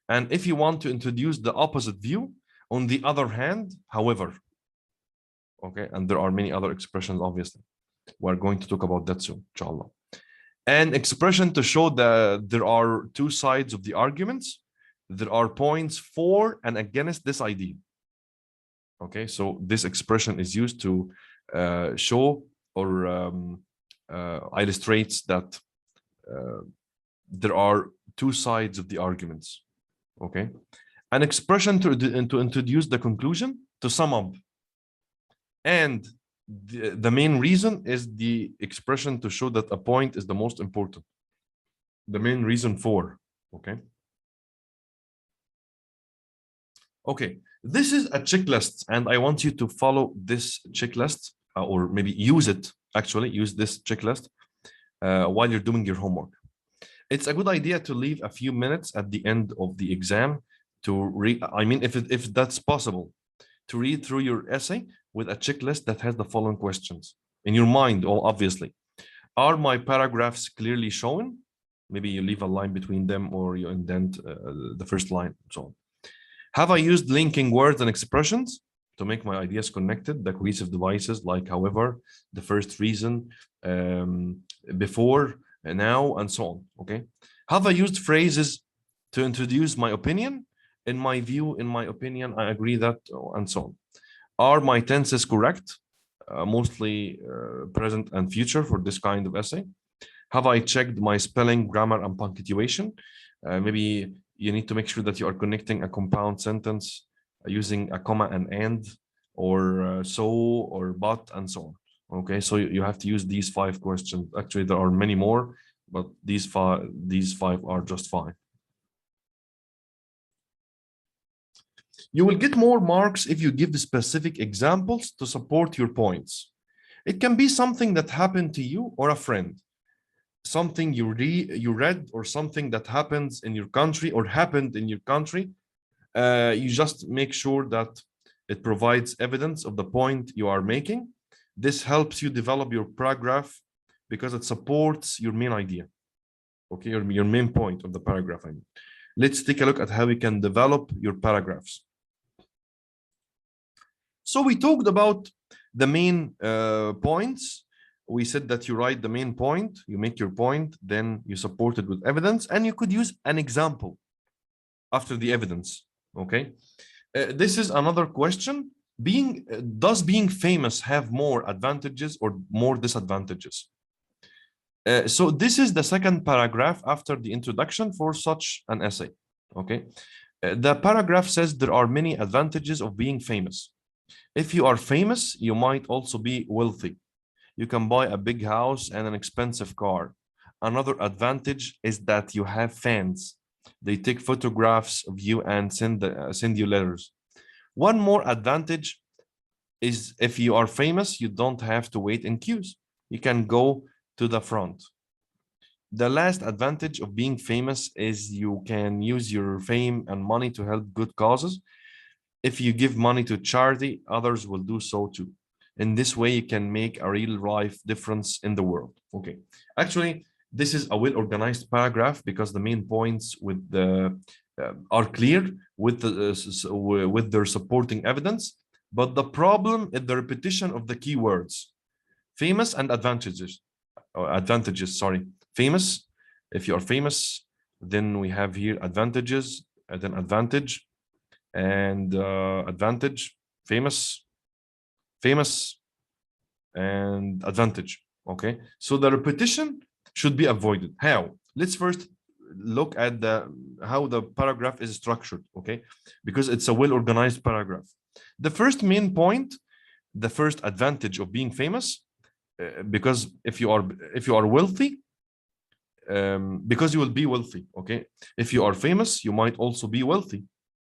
And if you want to introduce the opposite view, on the other hand, however, okay, and there are many other expressions, obviously. We're going to talk about that soon, inshallah. An expression to show that there are 2 sides of the arguments. There are points for and against this idea. Okay, so this expression is used to show or illustrates that there are 2 sides of the arguments. Okay, an expression to introduce the conclusion, to sum up. And the main reason is the expression to show that a point is the most important. the main reason for. Okay. Okay, this is a checklist, and I want you to follow this checklist, or maybe use it, actually, use this checklist while you're doing your homework. It's a good idea to leave a few minutes at the end of the exam to read, I mean, if that's possible, to read through your essay with a checklist that has the following questions in your mind, obviously. Are my paragraphs clearly shown? Maybe you leave a line between them or you indent the first line, so on. Have I used linking words and expressions to make my ideas connected? The cohesive devices like however, the first reason, before, now, and so on. Okay. Have I used phrases to introduce my opinion? In my view, in my opinion, I agree that, and so on. Are my tenses correct? Mostly present and future for this kind of essay. Have I checked my spelling, grammar, and punctuation? Maybe you need to make sure that you are connecting a compound sentence using a comma and, or so, or but, and so on. Okay, so you have to use these 5 questions. Actually, there are many more, but these five are just fine. You will get more marks if you give specific examples to support your points. It can be something that happened to you or a friend, something you read, or something that happens in your country or happened in your country. You just make sure that it provides evidence of the point you are making. This helps you develop your paragraph because it supports your main idea. Okay, your main point of the paragraph. I mean. Let's take a look at how you can develop your paragraphs. So we talked about the main points. We said that you write the main point, you make your point, then you support it with evidence, and you could use an example after the evidence. Okay. This is another question. Does being famous have more advantages or more disadvantages? So this is the second paragraph after the introduction for such an essay. Okay. The paragraph says there are many advantages of being famous. If you are famous, you might also be wealthy. You can buy a big house and an expensive car. Another advantage is that you have fans. They take photographs of you and send you letters. One more advantage is if you are famous, you don't have to wait in queues. You can go to the front. The last advantage of being famous is you can use your fame and money to help good causes. If you give money to charity, others will do so too. In this way, you can make a real life difference in the world. Okay, actually, this is a well-organized paragraph because the main points are clear with their supporting evidence. But the problem is the repetition of the keywords, famous and advantages. Sorry, famous. If you are famous, then we have here advantages, and then advantage, and advantage, famous, and advantage. Okay, so the repetition should be avoided. How? Let's first look at how the paragraph is structured. Okay, because it's a well-organized paragraph. The first main point, the first advantage of being famous, because if you are wealthy, because you will be wealthy. Okay, if you are famous, you might also be wealthy.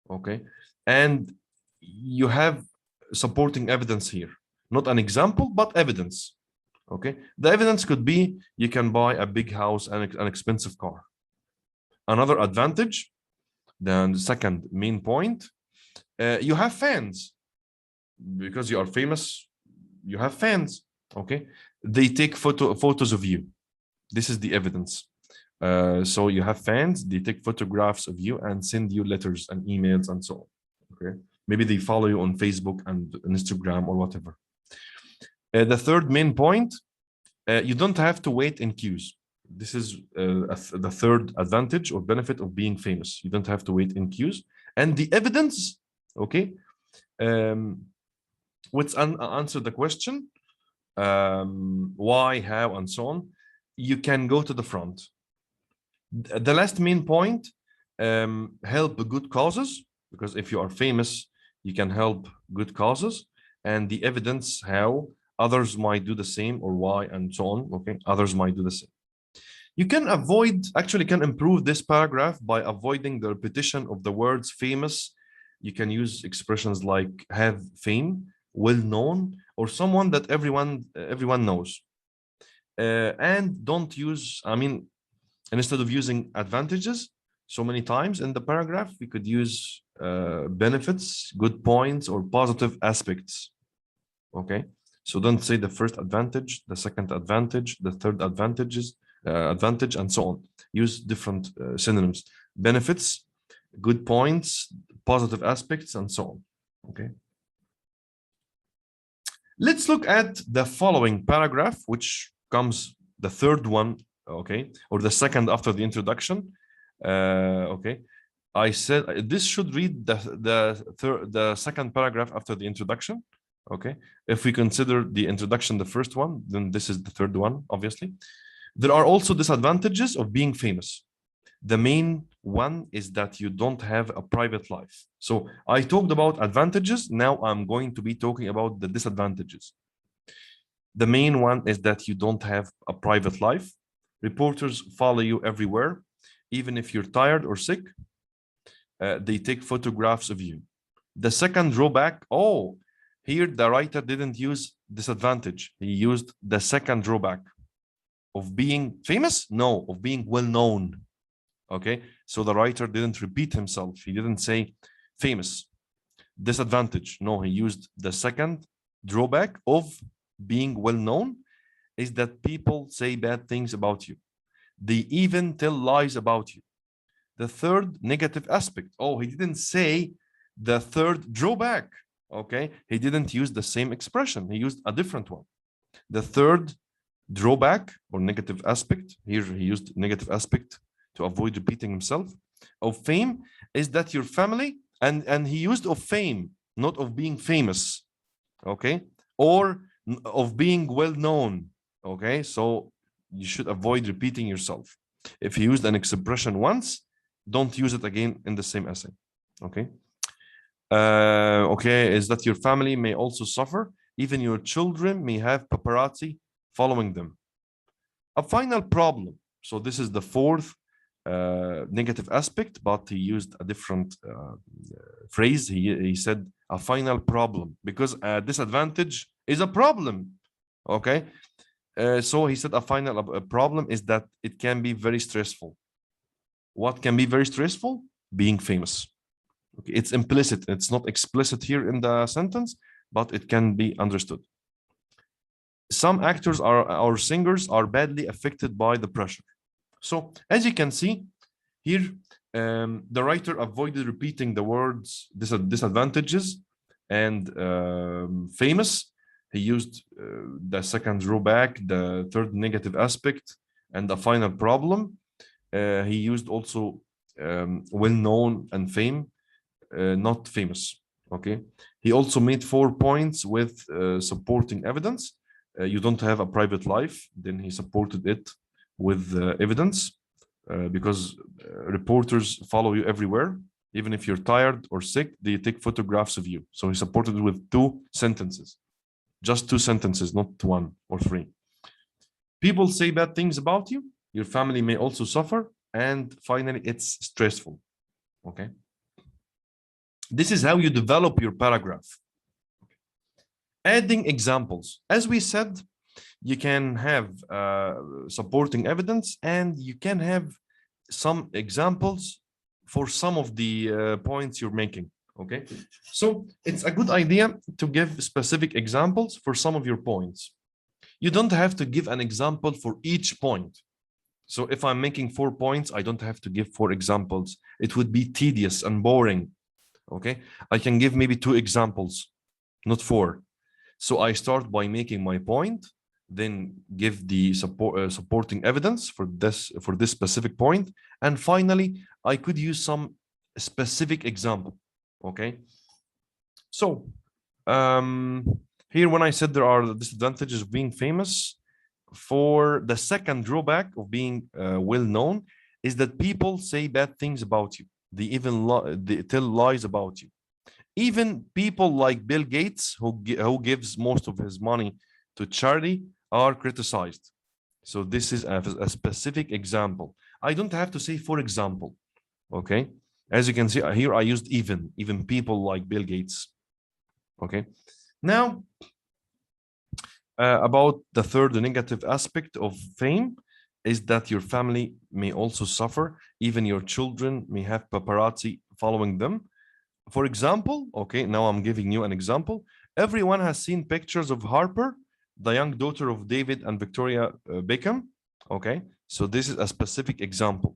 Okay, and you have supporting evidence here, not an example but evidence. Okay, the evidence could be you can buy a big house and an expensive car. Another advantage, then the second main point, you have fans. Because you are famous, you have fans. Okay, they take photos of you. This is the evidence. So you have fans, they take photographs of you and send you letters and emails and so on. Okay, maybe they follow you on Facebook and Instagram or whatever. The third main point, you don't have to wait in queues. This is the third advantage or benefit of being famous. You don't have to wait in queues. And the evidence, okay, let's answer the question, why, how, and so on. You can go to the front. The last main point, help good causes, because if you are famous, you can help good causes. And the evidence how others might do the same, or why, and so on. Okay, others might do the same. You can avoid, actually can improve this paragraph by avoiding the repetition of the words famous. You can use expressions like have fame, well known, or someone that everyone knows. And don't use, I mean, instead of using advantages so many times in the paragraph, we could use benefits, good points, or positive aspects. Okay, so don't say the first advantage, the second advantage, the third advantage, and so on. Use different synonyms: benefits, good points, positive aspects, and so on. Okay. Let's look at the following paragraph, which comes the third one, okay, or the second after the introduction. Okay, I said this should read the second paragraph after the introduction. Okay, if we consider the introduction the first one, then this is the third one, obviously. There are also disadvantages of being famous. The main one is that you don't have a private life. So I talked about advantages. Now I'm going to be talking about the disadvantages. The main one is that you don't have a private life. Reporters follow you everywhere. Even if you're tired or sick, they take photographs of you. The second drawback, oh, here the writer didn't use disadvantage. He used the second drawback of being famous. No, of being well known. Okay, so the writer didn't repeat himself. He didn't say famous. Disadvantage. No, he used the second drawback of being well known is that people say bad things about you. They even tell lies about you. The third negative aspect. Oh, he didn't say the third drawback. Okay, he didn't use the same expression. He used a different one. The third drawback or negative aspect, here he used negative aspect to avoid repeating himself, of fame is that your family, and he used of fame, not of being famous, okay, or of being well known, okay, so you should avoid repeating yourself. If you used an expression once, don't use it again in the same essay, okay. Okay, is that your family may also suffer, even your children may have paparazzi following them. A final problem, so this is the fourth negative aspect, but he used a different phrase. He said a final problem because a disadvantage is a problem. Okay, so he said a final problem is that it can be very stressful. What can be very stressful? Being famous. Okay, it's implicit. It's not explicit here in the sentence, but it can be understood. Some actors or singers are badly affected by the pressure. So as you can see here, the writer avoided repeating the words disadvantages and famous. He used the second drawback, the third negative aspect, and the final problem. He used also well-known and fame, not famous. Okay. He also made 4 points with supporting evidence. You don't have a private life. Then he supported it with evidence because reporters follow you everywhere. Even if you're tired or sick, they take photographs of you. So he supported it with 2 sentences, just 2 sentences, not 1 or 3. People say bad things about you. Your family may also suffer. And finally, it's stressful. Okay. This is how you develop your paragraph. Adding examples. As we said, you can have supporting evidence and you can have some examples for some of the points you're making. Okay, so it's a good idea to give specific examples for some of your points. You don't have to give an example for each point. So if I'm making 4 points, I don't have to give 4 examples. It would be tedious and boring. Okay, I can give maybe 2 examples, not 4. So I start by making my point, then give the supporting evidence for this specific point, and finally I could use some specific example. Okay, so here when I said there are the disadvantages of being famous, for the second drawback of being well known is that people say bad things about you. They even they tell lies about you. Even people like Bill Gates, who gives most of his money to charity, are criticized. So this is a specific example. I don't have to say for example, okay? As you can see here, I used even people like Bill Gates, okay? Now, about the third negative aspect of fame is that your family may also suffer. Even your children may have paparazzi following them. For example, okay, now I'm giving you an example. Everyone has seen pictures of Harper, the young daughter of David and Victoria Beckham. Okay, so this is a specific example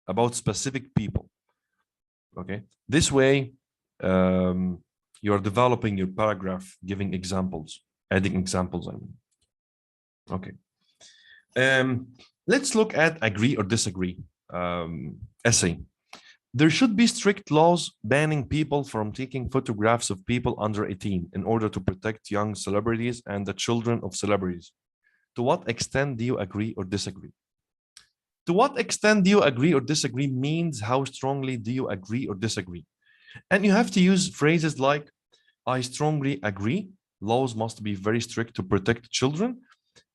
about specific people. Okay, this way you are developing your paragraph, giving examples, adding examples. I mean, okay. Let's look at agree or disagree essay. There should be strict laws banning people from taking photographs of people under 18 in order to protect young celebrities and the children of celebrities. To what extent do you agree or disagree? To what extent do you agree or disagree means how strongly do you agree or disagree? And you have to use phrases like, I strongly agree, laws must be very strict to protect children.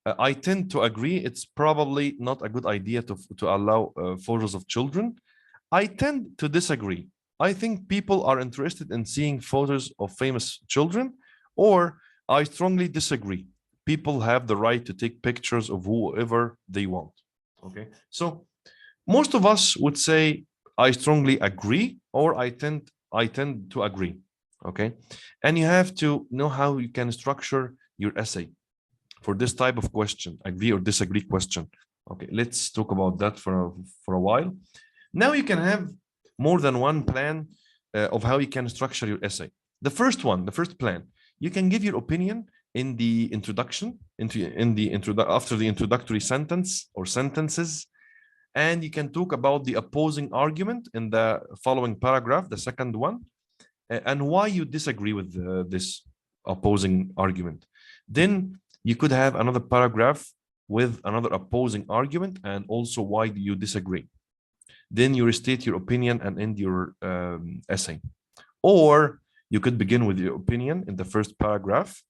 I tend to agree, it's probably not a good idea to allow photos of children. I tend to disagree. I think people are interested in seeing photos of famous children, or I strongly disagree. People have the right to take pictures of whoever they want. Okay, so most of us would say I strongly agree, or I tend to agree. Okay, and you have to know how you can structure your essay for this type of question, agree or disagree question. Okay, let's talk about that for a while. Now you can have more than one plan of how you can structure your essay. The first one, the first plan, you can give your opinion in the introduction, after the introductory sentence or sentences, and you can talk about the opposing argument in the following paragraph, the second one, and why you disagree with this opposing argument. Then you could have another paragraph with another opposing argument and also why you disagree. Then you restate your opinion and end your essay. Or you could begin with your opinion in the first paragraph.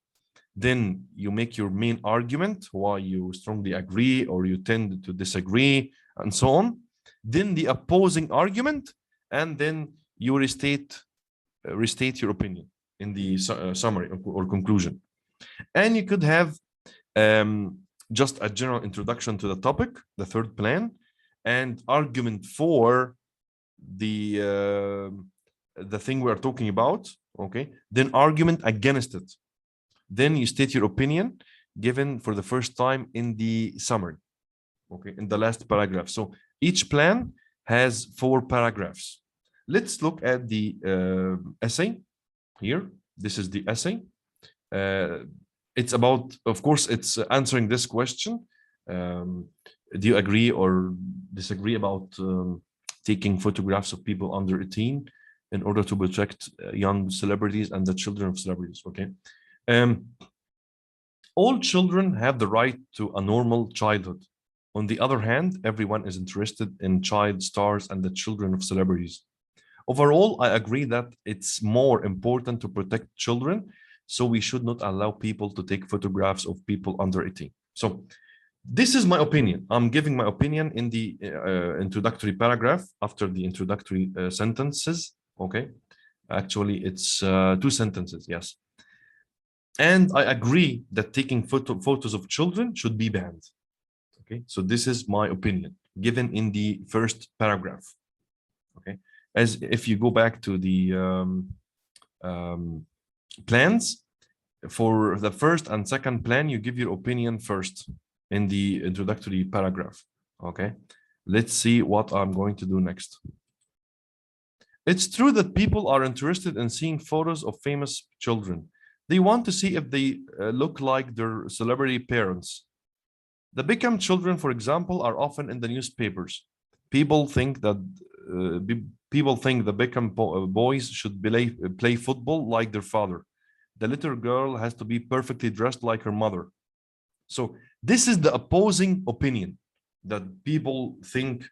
Then you make your main argument, why you strongly agree or you tend to disagree, and so on. Then the opposing argument, and then you restate your opinion in the summary or conclusion. And you could have just a general introduction to the topic, the third plan, and argument for the thing we are talking about. Okay, then argument against it. Then you state your opinion given for the first time in the summary. Okay, in the last paragraph. So each plan has 4 paragraphs. Let's look at the essay here. This is the essay. It's about, of course, it's answering this question. Do you agree or disagree about taking photographs of people under 18 in order to protect young celebrities and the children of celebrities? Okay. All children have the right to a normal childhood. On the other hand, everyone is interested in child stars and the children of celebrities. Overall, I agree that it's more important to protect children, so we should not allow people to take photographs of people under 18. So this is my opinion. I'm giving my opinion in the introductory paragraph after the introductory sentences. Okay, actually, it's 2 sentences, yes. And I agree that taking photos of children should be banned. Okay, so this is my opinion given in the first paragraph. Okay, as if you go back to the plans, for the first and second plan, you give your opinion first in the introductory paragraph. Okay, let's see what I'm going to do next. It's true that people are interested in seeing photos of famous children. They want to see if they look like their celebrity parents. The Beckham children, for example, are often in the newspapers. People think the Beckham boys should play football like their father. The little girl has to be perfectly dressed like her mother. So this is the opposing opinion, that people think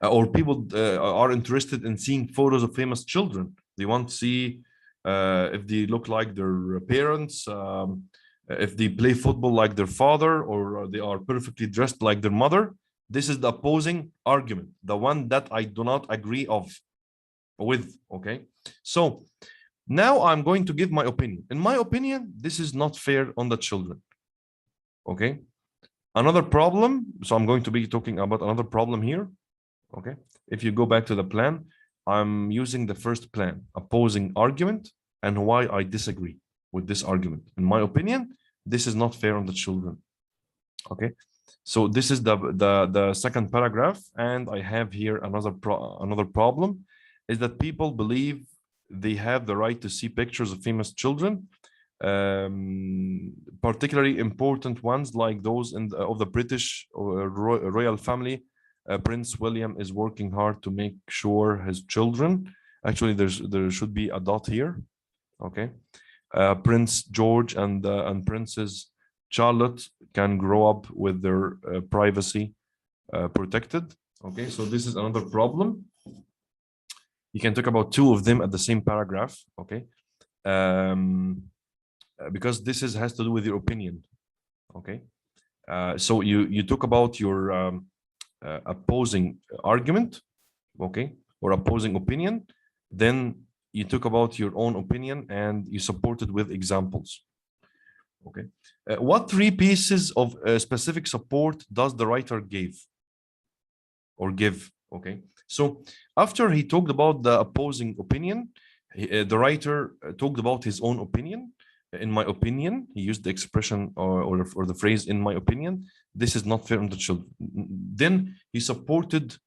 or people are interested in seeing photos of famous children. They want to see if they look like their parents, If they play football like their father, or they are perfectly dressed like their mother, this is the opposing argument, the one that I do not agree with. Okay, so now I'm going to give my opinion. In my opinion, this is not fair on the children. Okay, another problem. So I'm going to be talking about another problem here. Okay, if you go back to the plan, I'm using the first plan, opposing argument, and why I disagree with this argument. In my opinion, this is not fair on the children. Okay, so this is the second paragraph, and I have here another problem, is that people believe they have the right to see pictures of famous children, particularly important ones like those of the British royal family. Prince William is working hard to make sure his children, actually there should be a dot here, okay, Prince George and Princess Charlotte can grow up with their privacy protected. Okay, so this is another problem. You can talk about two of them at the same paragraph. Okay, because this has to do with your opinion. Okay, so you talk about your opposing argument, okay, or opposing opinion, then you talk about your own opinion and you support it with examples. Okay, what three pieces of specific support does the writer give? Okay, so after he talked about the opposing opinion, the writer talked about his own opinion. In my opinion, he used the expression or the phrase, in my opinion, this is not fair on the children. Then he supported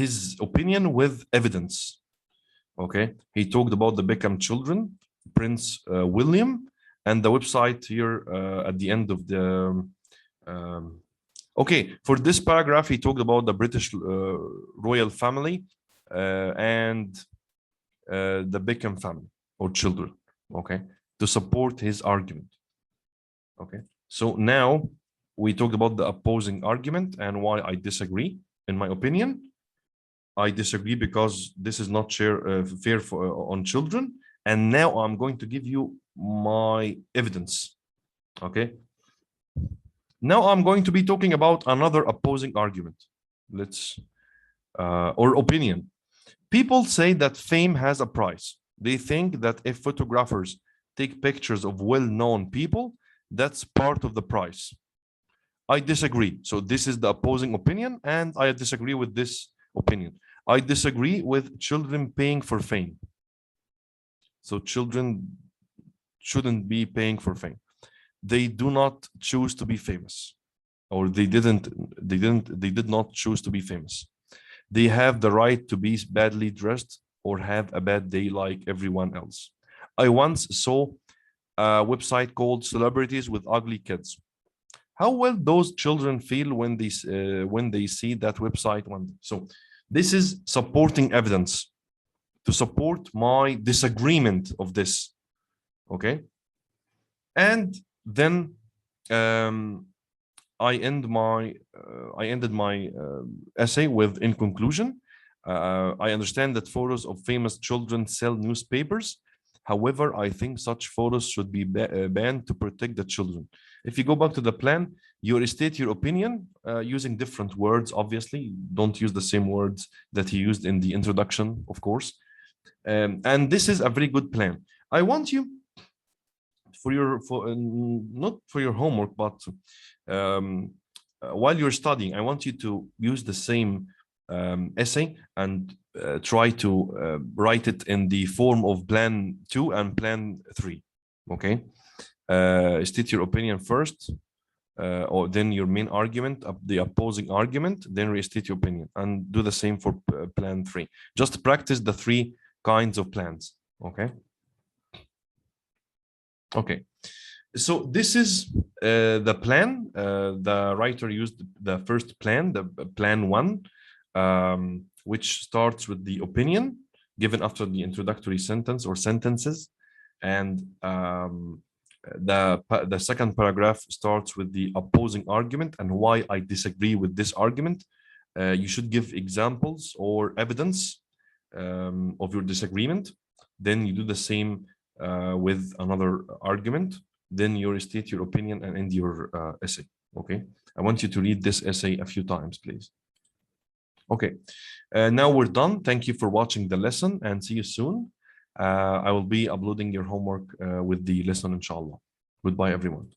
his opinion with evidence. Okay, he talked about the Beckham children, Prince William, and the website here at the end of the okay, for this paragraph he talked about the British royal family and the Beckham family or children, okay, to support his argument. Okay, so now we talked about the opposing argument and why I disagree. In my opinion, I disagree because this is not fair on children. And now I'm going to give you my evidence. Okay, now I'm going to be talking about another opposing argument. Or opinion. People say that fame has a price. They think that if photographers take pictures of well-known people, that's part of the price. I disagree. So this is the opposing opinion, and I disagree with this opinion. I disagree with children paying for fame. So children shouldn't be paying for fame. They do not choose to be famous, or they did not choose to be famous. They have the right to be badly dressed or have a bad day like everyone else. I once saw a website called Celebrities with Ugly Kids. How will those children feel when they see that website one day? So this is supporting evidence to support my disagreement of this. Okay, and then I ended my essay with, in conclusion, I understand that photos of famous children sell newspapers. However, I think such photos should be banned to protect the children. If you go back to the plan, you state your opinion using different words. Obviously, don't use the same words that he used in the introduction, of course. And this is a very good plan. I want you, not for your homework, but while you're studying, I want you to use the same essay and try to write it in the form of plan 2 and plan 3. Okay, state your opinion first, or then your main argument, the opposing argument, then restate your opinion, and do the same for plan 3. Just practice the 3 kinds of plans. Okay. Okay, so this is the plan. The writer used the first plan, the plan 1, which starts with the opinion given after the introductory sentence or sentences, and the second paragraph starts with the opposing argument and why I disagree with this argument. You should give examples or evidence of your disagreement. Then you do the same with another argument. Then you restate your opinion and end your essay. Okay. I want you to read this essay a few times, please. Okay. Now we're done. Thank you for watching the lesson and see you soon. I will be uploading your homework with the lesson, inshallah. Goodbye, everyone.